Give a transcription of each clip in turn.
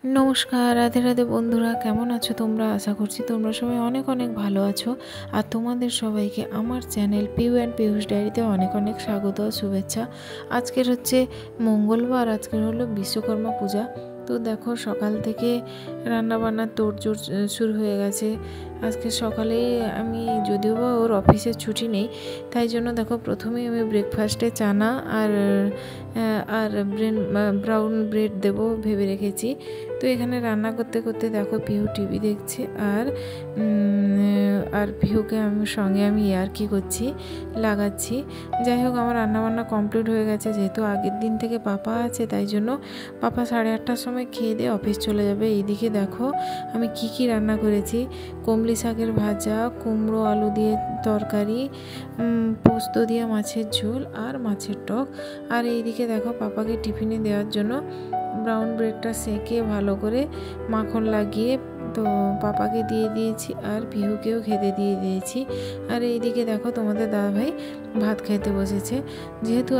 নমস্কার, রাধে রাধে বন্ধুরা, কেমন আছো তোমরা? আশা করছি তোমরা সবাই অনেক অনেক ভালো আছো। আর তোমাদের সবাইকে আমার চ্যানেল পিউ অ্যান্ড পিউষ ডায়েরিতে অনেক অনেক স্বাগত ও শুভেচ্ছা। আজকের হচ্ছে মঙ্গলবার, আজকের হলো বিশ্বকর্মা পূজা। তো দেখো সকাল থেকে রান্নাবান্নার তোড়জোড় শুরু হয়ে গেছে। আজকে সকালেই আমি, যদিও বা ওর অফিসের ছুটি নেই, তাই জন্য দেখো প্রথমেই আমি ব্রেকফাস্টে চানা আর আর ব্রাউন ব্রেড দেবো ভেবে রেখেছি। তো এখানে রান্না করতে করতে দেখো পিহু টিভি দেখছে, আর পিহুকে আমি ইয়ার্কি করছি, লাগাচ্ছি। যাই হোক, আমার রান্নাবান্না কমপ্লিট হয়ে গেছে। যেহেতু আগের দিন থেকে পাপা আছে, তাই জন্য পাপা 8:30টার সময় খেয়ে দিয়ে অফিস চলে যাবে। এইদিকে দেখো আমি কি রান্না করেছি: কমলি শাকের ভাজা, কুমড়ো আলু দিয়ে তরকারি, পোস্ত দিয়ে মাছের ঝোল আর মাছের টক। আর এইদিকে দেখো পাপাকে টিফিনে দেওয়ার জন্য ব্রাউন ব্রেডটা সেঁকে ভালো করে মাখন লাগিয়ে তো পাপাকে দিয়ে দিয়েছি, আর পিহুকেও খেতে দিয়ে দিয়েছি। আর এইদিকে দেখো তোমাদের দাদাভাই ভাত খাইতে বসেছে। যেহেতু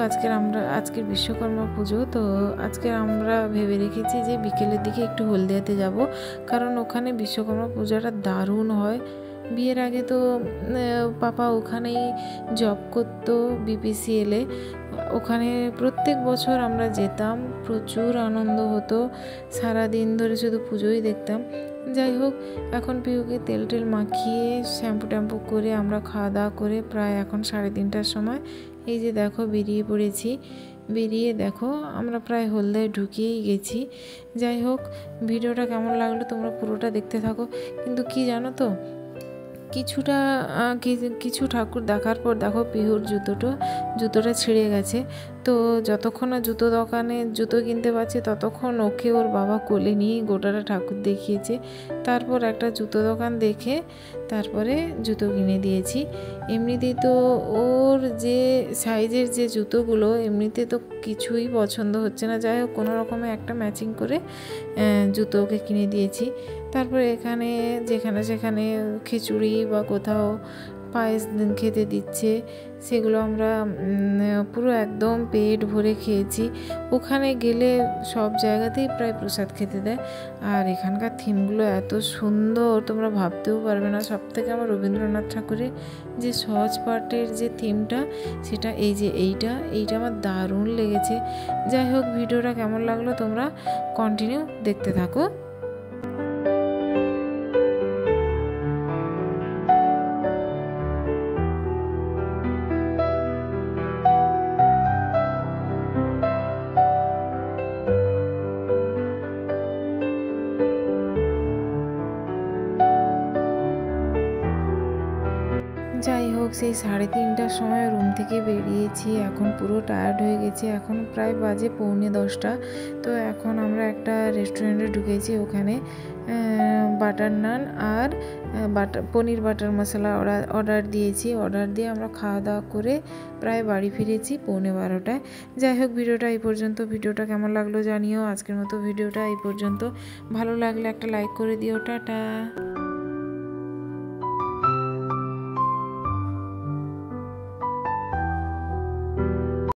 আজকের বিশ্বকর্মা পুজো, তো আজকে আমরা ভেবে রেখেছি যে বিকেলের দিকে একটু হলদিয়াতে যাব, কারণ ওখানে বিশ্বকর্মা পূজাটা দারুণ হয়। বিয়ের আগে তো পাপা ওখানেই জব করতো, বিপিসিএলে। ওখানে প্রত্যেক বছর আমরা যেতাম, প্রচুর আনন্দ হতো, সারা দিন ধরে শুধু পুজোই দেখতাম। যাই হোক, এখন পিহুকে তেল মাখিয়ে শ্যাম্পু ট্যাম্পু করে আমরা খাওয়া দাওয়া করে প্রায় এখন 3:30টার সময় এই যে দেখো বেরিয়ে পড়েছি। বেরিয়ে দেখো আমরা প্রায় হলদিয়ায় ঢুকিয়েই গেছি। যাই হোক, ভিডিওটা কেমন লাগলো তোমরা পুরোটা দেখতে থাকো। কিন্তু কি জানো তো, কিছু ঠাকুর দেখার পর দেখো পিহুর জুতোটা ছিঁড়ে গেছে। তো যতক্ষণ না জুতো দোকানে জুতো কিনতে পারছি, ততক্ষণ ওকে ওর বাবা কোলে নিয়ে গোটাটা ঠাকুর দেখিয়েছে। তারপর একটা জুতো দোকান দেখে তারপরে জুতো কিনে দিয়েছি। এমনিতেই তো ওর যে সাইজের যে জুতোগুলো, এমনিতে তো কিছুই পছন্দ হচ্ছে না। যাই হোক, কোনো রকমে একটা ম্যাচিং করে জুতো ওকে কিনে দিয়েছি। তারপরে যেখানে সেখানে খিচুড়ি বা কোথাও পায়েস খেতে দিচ্ছে, সেগুলো আমরা পুরো একদম পেট ভরে খেয়েছি। ওখানে গেলে সব জায়গাতেই প্রায় প্রসাদ খেতে দেয়। আর এখানকার থিমগুলো এত সুন্দর, তোমরা ভাবতেও পারবে না। সবথেকে আমার রবীন্দ্রনাথ ঠাকুরের যে সহজ পাঠের যে থিমটা, সেটা এইটা আমার দারুণ লেগেছে। যাই হোক, ভিডিওটা কেমন লাগলো তোমরা কন্টিনিউ দেখতে থাকো। যাই হোক, সেই 3:30টার সময় রুম থেকে বেরিয়েছি। এখন পুরো টায়ার্ড হয়ে গেছি। এখন প্রায় বাজে 9:45। তো এখন আমরা একটা রেস্টুরেন্টে ঢুকেছি। ওখানে বাটার নান আর পনির বাটার মশলা অর্ডার দিয়েছি। অর্ডার দিয়ে আমরা খাওয়া দাওয়া করে প্রায় বাড়ি ফিরেছি 11:15টায়। যাই হোক, ভিডিওটা এই পর্যন্ত। ভিডিওটা কেমন লাগলো জানিও। আজকের মতো ভিডিওটা এই পর্যন্ত। ভালো লাগলে একটা লাইক করে দিও। টাটা।